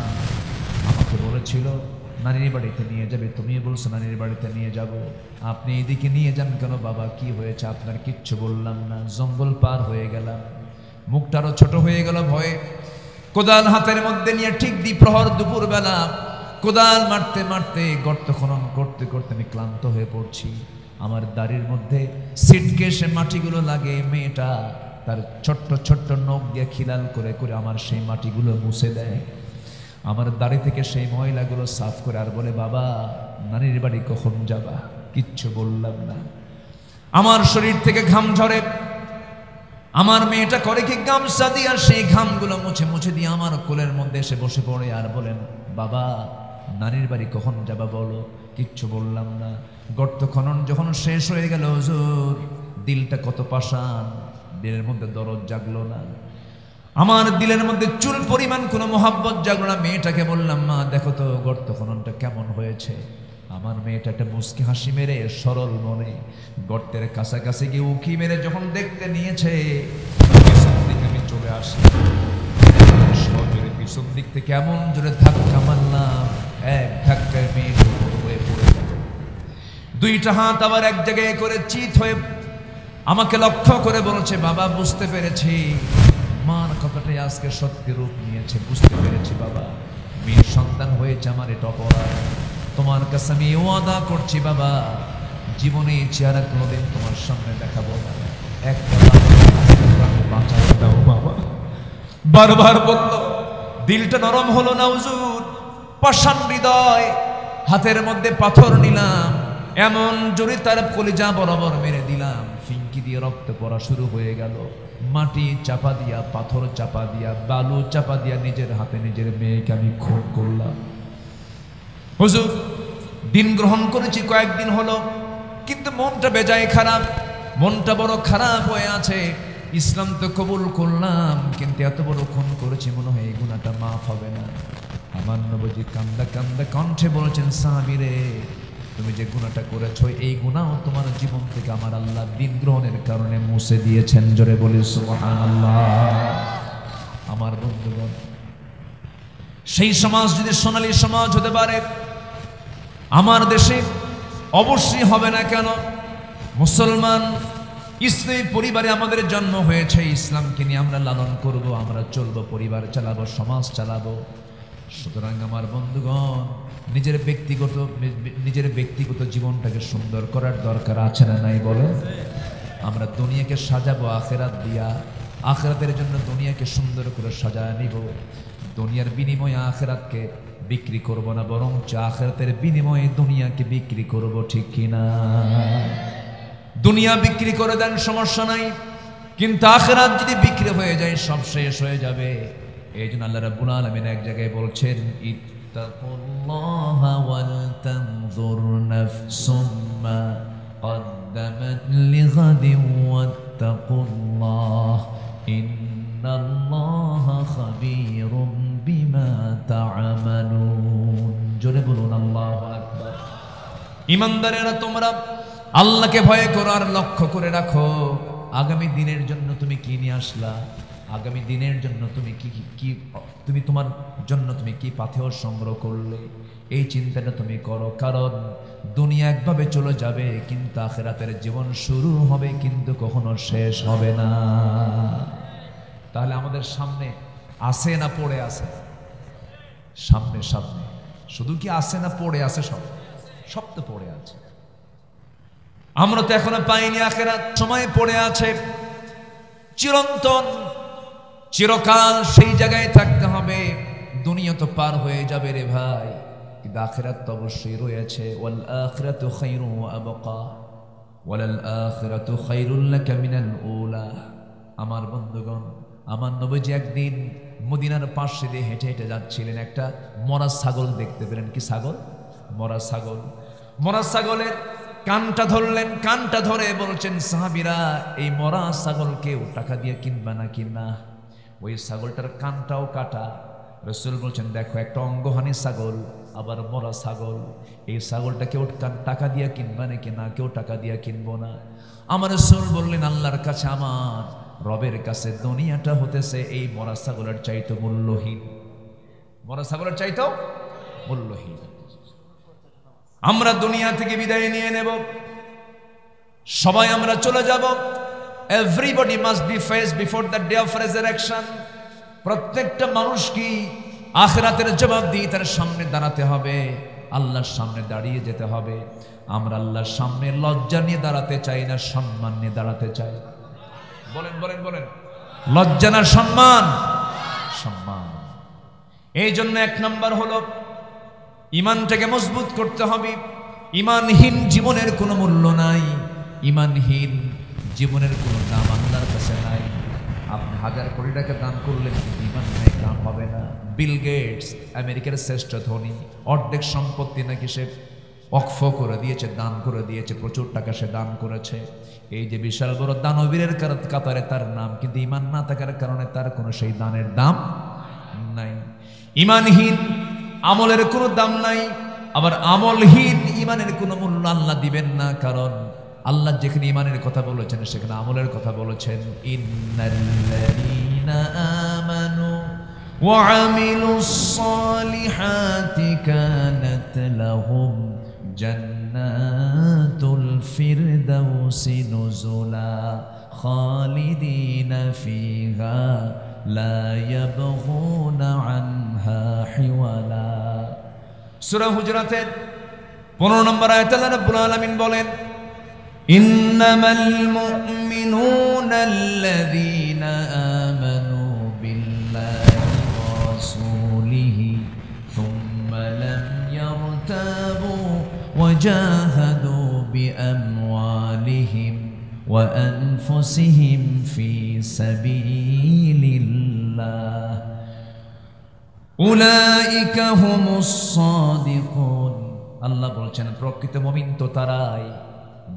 আমাকে বলেছিল নানির বাড়িতে নিয়ে যাবে, তুমিও বলছো নানির বাড়িতে নিয়ে যাব, আপনি এদিকে নিয়ে যান কেন বাবা? কি হয়েছে আপনার? কিচ্ছু বললাম না। জঙ্গল পার হয়ে গেলাম, মুখটা আরো ছোট হয়ে গেল ভয়ে। কোদাল হাতের মধ্যে নিয়ে ঠিক দ্বিপ্রহর দুপুর বেলা কোদাল মারতে মারতে, গর্ত খনন করতে করতে আমি ক্লান্ত হয়ে পড়ছি। আমার দাড়ির মধ্যে সিটকেসে মাটিগুলো লাগে। মেয়েটা তার ছোট্ট ছোট্ট নখ দিয়ে খিলাল করে করে আমার সেই মাটিগুলো মুছে দেয়, আমার দাড়ি থেকে সেই ময়লাগুলো সাফ করে, আর বলে, বাবা, নানির বাড়ি কখন যাবা? কিচ্ছু বললাম না। আমার শরীর থেকে ঘাম ঝরে। আমার মেয়েটা করে কি, গামছা দিয়ে আর সেই ঘামগুলো মুছে মুছে দিয়ে আমার কোলের মধ্যে এসে বসে পড়ে আর বলেন, বাবা, নানির বাড়ি কখন যাবা বলো? কিচ্ছু বললাম না। গর্ত খনন যখন শেষ হয়ে গেল, হুজুর, দিলটা কত পাষাণ, দিলের মধ্যে দরদ জাগলো না। আমার দিলের মধ্যে চুল পরিমাণ কোনো মোহাব্বত জাগলো না। মেয়েটাকে বললাম, মা, দেখো তো গর্ত খননটা কেমন হয়েছে। আমার মেয়েটা একটা মুচকি হাসি মেরে সরল মনে গর্তের কাছাকাছি গিয়ে উকি মেরে যখন দেখতে নিয়েছে, পিছন দিকে আমি চলে আসি। সজোরে পিছন দিক থেকে এমন জোরে ধাক্কা মারলাম, এক ধাক্কায় মেয়ে হয়ে পড়ে গেল। দুইটা হাত আবার এক জায়গায় করে চিত হয়ে আমাকে লক্ষ্য করে বলছে, বাবা, বুঝতে পেরেছি, মার কথাটাই আজকে সত্যি রূপ নিয়েছে, বুঝতে পেরেছি বাবা, মেয়ের সন্তান হয়েছে আমার, এটা অপরাধ। তোমার কাছে আমি ওয়াদা করছি বাবা, জীবনে এই চেহারা কোনোদিন তোমার সামনে দেখাবো না। একটা বাঁচাতে দাও বাবা। বারবার বলল, দিলটা নরম হলো না হুজুর, পাষাণ হৃদয়। হাতের মধ্যে পাথর নিলাম, এমন জোরে তার কলিজা বরাবর মেরে দিলাম, ফিঙ্কি দিয়ে রক্ত পড়া শুরু হয়ে গেল। মাটি চাপা দিয়া, পাথর চাপা দিয়া, বালু চাপা দিয়া নিজের হাতে নিজের মেয়েকে আমি খুন করলাম। হুজুর, দিন গ্রহণ করেছি কয়েকদিন হলো, কিন্তু মনটা বেজায় খারাপ, মনটা বড় খারাপ হয়ে আছে। ইসলাম তো কবুল করলাম, কিন্তু এত বড় খুন করেছি, মনে হয় এই গুনাহটা মাফ হবে না। আমার নবীজি কান্দা কান্দা কণ্ঠে বলেছেন, সাহাবী রে, তুমি যে গুনাহটা করেছো, এই গুনাহ তোমার জীবন থেকে আমার আল্লাহ দিন গ্রহণের কারণে মুছে দিয়েছেন। জোরে বলি সুবহানাল্লাহ। আমার বন্ধুগণ, সেই সমাজ যদি সোনালী সমাজ হতে পারে, আমার দেশে অবশ্যই হবে না কেন? মুসলমান ইসলামী পরিবারে আমাদের জন্ম হয়েছে, ইসলামকে নিয়ে আমরা লালন করব, আমরা চলবো, পরিবার চালাবো, সমাজ চালাবো। সুতরাং আমার বন্ধুগণ, নিজের ব্যক্তিগত জীবনটাকে সুন্দর করার দরকার আছে না নাই বলো? আমরা দুনিয়াকে সাজাবো আখেরাত দিয়া, আখেরাতের জন্য দুনিয়াকে সুন্দর করে সাজায় নিব। দুনিয়ার বিনিময়ে আখেরাতকে বিক্রি করব না, বরং আখেরাতের বিনিময়ে দুনিয়াকে বিক্রি করব, ঠিক কিনা? দুনিয়া বিক্রি করে দেন, সমস্যা নাই, কিন্তু আখেরাত যদি বিক্রি হয়ে যায়, সব শেষ হয়ে যাবে। এই জন্য আল্লাহ রাব্বুল আলামিন এক জায়গায় বলছেন, ইত্তাকুল্লাহা ওয়াল তানজুর নাফসুম মা قدمت لغد واتقوا الله إن الله خبير بما تعملون জোরে বলুন আল্লাহু আকবার। ঈমানদারেরা, তোমরা আল্লাহকে ভয় করো আর লক্ষ্য করে রাখো আগামী দিনের জন্য তুমি কি নিয়ে আসলা, আগামী দিনের জন্য তুমি তোমার জন্য তুমি কি পাথেয় সংগ্রহ করলে, এই চিন্তাটা তুমি করো। কারণ দুনিয়া একভাবে চলে যাবে, কিন্তু আখিরাতের জীবন শুরু হবে, কিন্তু কখনো শেষ হবে না। তাহলে আমাদের সামনে আছে না পড়ে আছে? সামনে সামনে শুধু কি আছে না পড়ে আছে? সব তো পড়ে আছে। আমরা তো এখনো পাইনি আখিরাত, সময় পড়ে আছে, চিরন্তন চিরকাল সেই জায়গায় থাকতে হবে। দুনিয়া তো পার হয়ে যাবে রে ভাই, কিন্তু আখিরাত তো অবশ্যই রয়েছে। ওয়াল আখিরাতু খায়রুন ওয়া আবকা ওয়ালাল আখিরাতু খায়রুল লাকা মিনাল উলা। আমার বন্ধুগণ, আমার নবীজি একদিন মদিনার পাশে দিয়ে হেঁটে হেঁটে যাচ্ছিলেন, একটা মরা ছাগল দেখতে পেলেন। কি ছাগল? মরা ছাগল। মরা ছাগলের কানটা ধরলেন, কানটা ধরে বলছেন, সাহাবীরা এই মরা ছাগল কেউ টাকা দিয়ে কিনবা নাকি? না, ওই ছাগলটার কানটাও কাটা। রাসূল বলছেন, দেখো একটা অঙ্গহানি ছাগল, আবার মরা ছাগল, এই ছাগলটা কেউ টাকা দিয়ে কিনবা নাকি? না, কেউ টাকা দিয়ে কিনবো না। আমার রাসূল বললেন, আল্লাহর কাছে, আমার রবের কাছে দুনিয়াটা হতেছে এই মরা ছাগলের চাইতে মূল্যহীন, মরা ছাগলের চাইতেও মূল্যহীন। আমরা দুনিয়া থেকে বিদায় নিয়ে নেব, সবাই আমরা চলে যাব। Everybody must be face before the day of resurrection. প্রত্যেকটা মানুষকে আখিরাতের জবাবদিহি তার সামনে দাঁড়াতে হবে, আল্লাহর সামনে দাঁড়িয়ে যেতে হবে। আমরা আল্লাহর সামনে লজ্জা নিয়ে দাঁড়াতে চাই না, সম্মান নিয়ে দাঁড়াতে চাই। বলেন বলেন বলেন, লজ্জা না সম্মান? সম্মান। এই জন্য এক নম্বর হলো ইমানটাকে মজবুত করতে হবে। ইমানহীন জীবনের কোনো মূল্য নাই, ইমানহীন জীবনের কোনো দাম আল্লাহর কাছে নাই। আপনি 1000 কোটি টাকা দান করলেন, কিন্তু ইমান নাই, দাম হবে না। বিল গেটস, আমেরিকার শ্রেষ্ঠ ধনী, অর্ধেক সম্পত্তি নাকি সে ওয়াকফ করে দিয়েছে, দান করে দিয়েছে, প্রচুর টাকা সে দান করেছে। এই যে বিশাল বড় দানবীরের কাতারে তার নাম, কিন্তু ইমান না থাকার কারণে তার কোনো সেই দানের দাম নাই। ইমানহীন আমলের কোনো দাম নাই, আবার আমলহীন ইমানের কোনো মূল্য আল্লাহ দিবেন না। কারণ আল্লাহ যেখানে ইমানের কথা বলেছেন সেখানে আমলের কথা বলেছেন। ইন্নাল্লাযীনা আমানু ওয়া আমিলুস সালিহাতি কানাত লাহুম জান্নাতুল ফিরদাউসি নুজুলা খালিদিনা ফিহা লা ইয়াবগুনা আনহা হিওয়ালা। সূরা হুজরাতের 15 নম্বর আয়াতে আল্লাহ রাব্বুল আলামিন বলেন, ইন্নামাল মুমিনুনা আল্লাযীনা আমানু বিল্লাহি ওয়া রাসূলিহি থুম্মা লাম ইয়ারতাবু ওয়া জাহাদু বিআমওয়ালিহিম ওয়া আনফুসিহিম ফি সাবিলিল্লাহ উলাইকা হুমুস সাদিকুন। আল্লাহ বলছেন, প্রকৃত মুমিন তো তারাই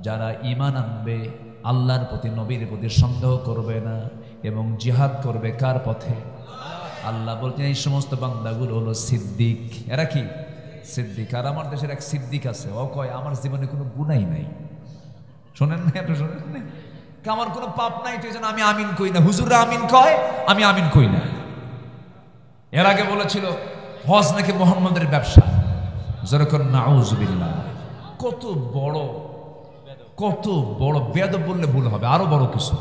যারা ঈমান আনবে, আল্লাহর প্রতি, নবীর প্রতি সন্দেহ করবে না এবং জিহাদ করবে কার পথে? আল্লাহ বলছেন এই সমস্ত বান্দাগুলো হলো সিদ্দিক। এরা কি? সিদ্দিক। আর আমার দেশের এক সিদ্দিক আছে, ও কয় আমার জীবনে কোনো গুনাই নাই। শোনেন না? আপনি শোনেন না? আমার কোনো পাপ নাই, তো এই জন্য আমি আমিন কই না। হুজুররা আমিন কয়, আমি আমিন কই না। এর আগে বলেছিল হজ নাকি মুহাম্মাদের ব্যবসা। যেরকম নাউজুবিল্লাহ, কত বড় বেয়াদব বললে ভুল হবে, আরো বড় কিছু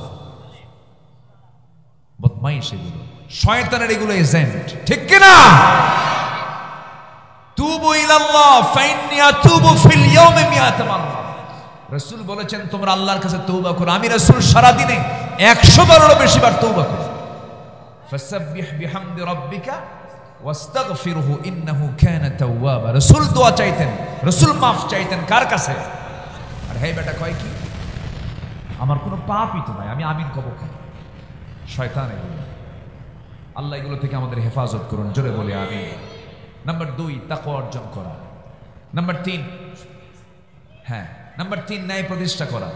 বদমাইশ এগুলো, শয়তানের এগুলো এজেন্ট, ঠিক কিনা? তুবু ইলাল্লাহ ফাইন্নী আতুবু ফিল ইয়াউমি মিআত মাররা। রাসূল বলেছেন তোমরা আল্লাহর কাছে তওবা করো। আমি রাসূল সারা দিনে 100 বারেরও বেশি বার তওবা করি। ফাসাব্বিহ বিহামদি রাব্বিকা ওয়াস্তাগফিরহু ইন্নাহু কানা তাওয়াবা। রাসূল দোয়া চাইতেন, রাসূল মাফ চাইতেন কার কাছে? আর হে বেটা কয় কি, আমার কোনো পাপই তো নাই, আমি আমিন কব কেন? শয়তান এগুলো। আল্লাহ এগুলো থেকে আমাদের হেফাজত করুন, জোরে বলে আমিন। নাম্বার 2, তাকওয়া অর্জন করা। নাম্বার 3, হ্যাঁ নাম্বার 3, ন্যায় প্রতিষ্ঠা করা।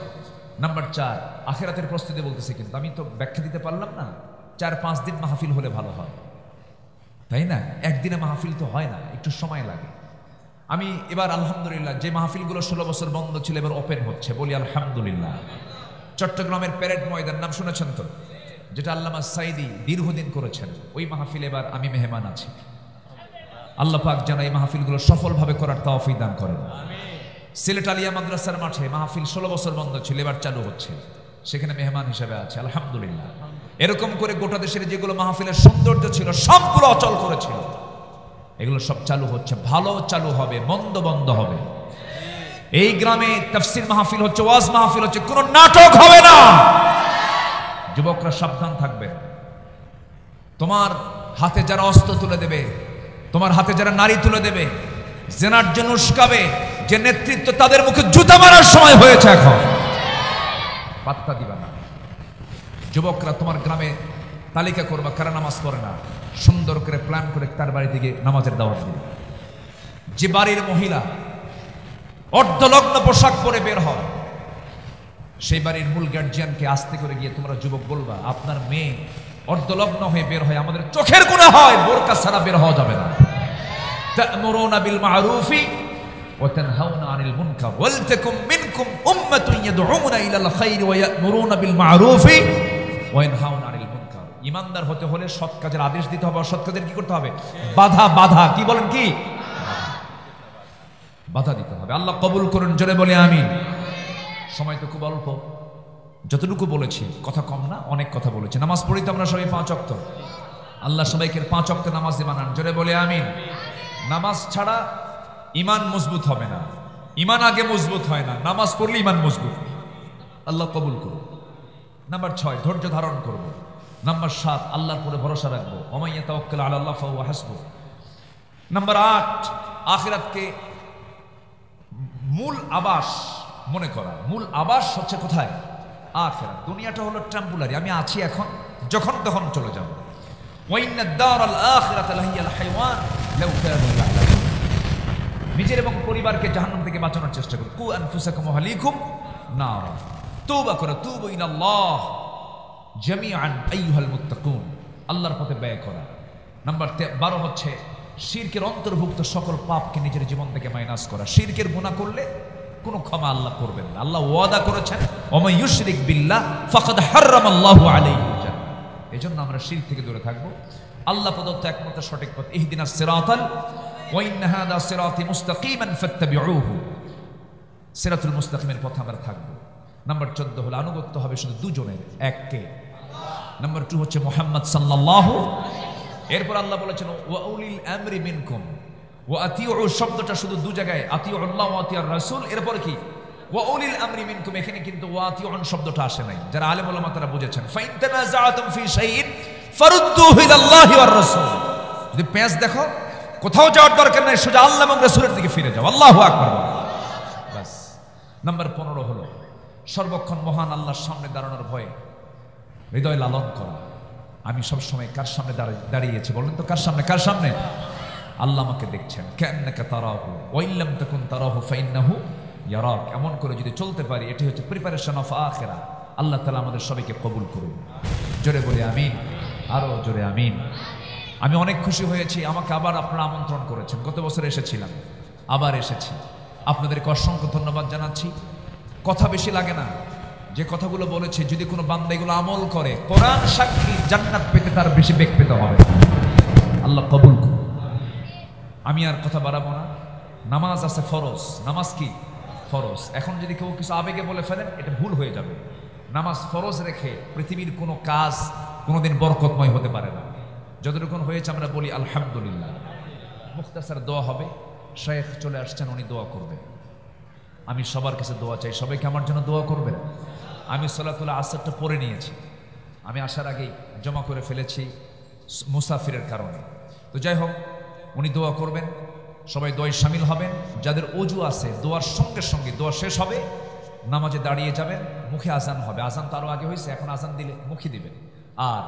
নাম্বার 4, আখিরাতের প্রস্তুতি বলতেছি, কিন্তু আমি তো ব্যাখ্যা দিতে পারলাম না। 4-5 দিন মাহফিল হলে ভালো হয়, তাই না? একদিনে মাহফিল তো হয় না, একটু সময় লাগে। আমি এবার আলহামদুলিল্লাহ, যে মাহফিলগুলো 16 বছর বন্ধ ছিল এবার ওপেন হচ্ছে, বলি আলহামদুলিল্লাহ। চট্টগ্রামের প্যারেড ময়দান নাম শুনেছেন তো, যেটা আল্লামা সাইদি দীর্ঘদিন করেছেন, ওই মাহফিল এবার আমি মেহমান আছি। আল্লাহ পাক যেন এই মাহফিলগুলো সফলভাবে করার তৌফিক দান করেন। সিলেট আলিয়া মাদ্রাসার মাঠে মাহফিল 16 বছর বন্ধ ছিল, এবার চালু হচ্ছে, সেখানে মেহমান হিসেবে আছে আলহামদুলিল্লাহ। এরকম করে গোটা দেশের যেগুলো মাহফিলের সৌন্দর্য ছিল সবগুলো অচল করেছিল, এগুলো সব চালু হচ্ছে। ভালো চালু হবে, মন্দ বন্ধ হবে। এই গ্রামে তাফসীর মাহফিল হচ্ছে, ওয়াজ মাহফিল হচ্ছে, কোনো নাটক হবে না। যুবকরা সাবধান থাকবেন। তোমার হাতে যারা অস্ত্র তুলে দেবে তোমার হাতে যারা নারী তুলে দেবে, জেনার জন্য উস্কাবে, যে নেতৃত্ব তাদের মুখে জুতা মারার সময় হয়েছে, এখন পাত্তা দিবা না। যুবকরা তোমার গ্রামে তালিকা করবা কারা নামাজ পড়ে না, সুন্দর করে প্ল্যান করে তার বাড়ি থেকে নামাজের দাওয়াত দিবে। যে বাড়ির মহিলা অর্ধলগ্ন পোশাক পরে বের হয়, সেই বাড়ির মূল গার্জিয়ানকে আস্তে করে গিয়ে তোমরা যুবক বলবা, আপনার মেয়ে অর্ধলগ্ন হয়ে বের হয়, আমাদের চোখের গুনাহ হয়, বোরকা ছাড়া বের হওয়া যাবে না। তা'মুরুনা বিল মা'রুফি ওয়া তানহাউনা আনিল মুনকার ওয়াল তাকুম মিনকুম উম্মাতুন ইয়াদউনা ইলাল খায়রি ওয়া ইয়া'মুরুনা বিল মা'রুফি ওয়া ইয়ানহাউনা আনিল মুনকার। ঈমানদার হতে হলে সৎ কাজের আদেশ দিতে হবে, অসৎ কাজের কি করতে হবে? বাধা কি বলেন, কি বাধা দিতে হবে। আল্লাহ কবুল করুন, জোরে বলে আমিন। সময় তো খুব অল্প, যতটুকু বলেছি কথা কম না, অনেক কথা বলেছি। নামাজ পড়ি তো আমরা সবাই 5 ওয়াক্ত, আল্লাহ সবাইকে 5 ওয়াক্ত নামাজি বানান, জোরে বলে আমিন। নামাজ ছাড়া ঈমান মজবুত হবে না, ঈমান আগে মজবুত হয় না, নামাজ পড়লে ঈমান মজবুত। আল্লাহ কবুল করুন। নাম্বার 6, ধৈর্য ধারণ করব। নাম্বার 7, আল্লাহর উপরে ভরসা রাখবো, ওয়া মান ইয়াতাওয়াক্কাল আলাল্লাহ ফাহুয়া হাসবুহ। নাম্বার 8, আখিরাতকে মূল আবাস মনে করা। মূল আবাস হচ্ছে কোথায়? আখিরাত। দুনিয়াটা হলো টেম্পোরারি, আমি আছি এখন, যখন তখন চলে যাব। ওয়া ইন্নাদ দারাল আখিরাতা লাহিয়াল হাইওয়ান লাউ কানু ইয়ালামুন। নিজের এবং পরিবারকে জাহান্নাম থেকে বাঁচানোর চেষ্টা করো। কু আনফুসাকুম ওয়া আহলিকুম নার। তওবা করো, তুবু ইলাল্লাহ জামিআন আইয়ুহাল মুত্তাকুন। আল্লাহর পথে ব্যয় করা। নাম্বার 12 হচ্ছে শিরকের অন্তর্ভুক্ত সকল পাপকে নিজের জীবন থেকে মাইনাস করা। শিরকের গুনাহ করলে কোনো ক্ষমা আল্লাহ করবেন না। আল্লাহ ওয়াদা করেছেন, ওয়া মান ইউশরিক বিল্লাহ ফাকাদ হারামাল্লাহু আলাইহিল জান্নাহ। এজন্য আমরা শিরক থেকে দূরে থাকব। আল্লাহ প্রদত্ত একমাত্র সঠিক পথ, ইহদিনাস সিরাতাল ওয়া ইন্না হাযা সিরাতি মুস্তাকিমান ফাত্তাবিউহু। সিরাতুল মুস্তাকিমের পথে আমরা থাকব। নাম্বার 14 হলো আনুগত্য হবে শুধু দুজনের, এককে। নাম্বার 2 হচ্ছে মুহাম্মদ সাল্লাল্লাহু। এরপর আল্লাহ বলেছেন ওয়া উলিল আমরি মিনকুম। ওয়া আতিউ শব্দটা শুধু 2 জায়গায়, আতিউল্লাহ ওয়া আতিউর রাসূল। এরপর কি? ওয়া উলিল আমরি মিনকুম, এখানে কিন্তু ওয়া আতিউন শব্দটা আসে নাই। যারা আলেম ওলামা তারা বুঝেছেন, ফাইন তানাযাআতুম ফি শাইইন ফারুদ্দুহু ইলাল্লাহি ওয়ার রাসূল। যদি পেঁচ দেখো কোথাও যাওয়ার দরকার নাই, সোজা আল্লাহ এবং রাসূলের দিকে ফিরে যাও। আল্লাহু আকবার। বাস। নাম্বার 15 হলো সর্বক্ষণ মহান আল্লাহর সামনে দাঁড়ানোর ভয়ে হৃদয় লালন করা। আমি সব সময় কার সামনে দাঁড়িয়েছি বলেন তো? কার সামনে? কার সামনে? আল্লাহ আমাকে দেখছেন। কান্নাকা তারাহু ওয়া ইল্লাম তাকুন তারাহু ফাইন্নাহু ইয়ারাক। এমন করে যদি চলতে পারি, এটি হচ্ছে প্রিপারেশন অফ আখিরা। আল্লাহ তাআলা আমাদের সবাইকে কবুল করুন, জোরে বলে আমিন, আরো জোরে আমিন। আমি অনেক খুশি হয়েছি, আমাকে আবার আপনারা আমন্ত্রণ করেছেন। গত বছর এসেছিলাম, আবার এসেছি। আপনাদেরকে অসংখ্য ধন্যবাদ জানাচ্ছি। কথা বেশি লাগে না, যে কথাগুলো বলেছে যদি কোনো বান্দা এগুলো আমল করে, কোরআন সাক্ষী জান্নাত পেতে তার বেশি বেগ পেতে হবে। আল্লাহ কবুল করুন। আমি আর কথা বাড়াবো না। নামাজ আছে ফরজ। নামাজ কি? ফরজ। এখন যদি কেউ কিছু আবেগে বলে ফেলেন, এটা ভুল হয়ে যাবে। নামাজ ফরজ রেখে পৃথিবীর কোনো কাজ কোনোদিন বরকতময় হতে পারে না। যতটুকু হয়েছে আমরা বলি আলহামদুলিল্লাহ। মুখতাসার দোয়া হবে, শেখ চলে আসছেন, উনি দোয়া করবেন। আমি সবার কাছে দোয়া চাই, সবাইকে আমার জন্য দোয়া করবেন। আমি সালাতুল আসরটা পড়ে নিয়েছি, আমি আসার আগেই জমা করে ফেলেছি মুসাফিরের কারণে। তো যাই হোক, উনি দোয়া করবেন, সবাই দোয়ায় শামিল হবেন। যাদের ওযু আছে, দোয়ার সঙ্গে সঙ্গে দোয়া শেষ হবে, নামাজে দাঁড়িয়ে যাবেন, মুখে আজান হবে। আজান তো আরও আগে হয়েছে, এখন আজান দিলে মুখে দিবেন। আর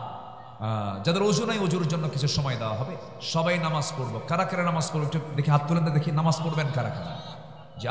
যাদের ওযু নাই, ওযুর জন্য কিছু সময় দেওয়া হবে। সবাই নামাজ পড়বো। কারা কারা নামাজ পড়বো একটু দেখি হাত তুলেন, দেখি নামাজ পড়বেন কারা কারা। যে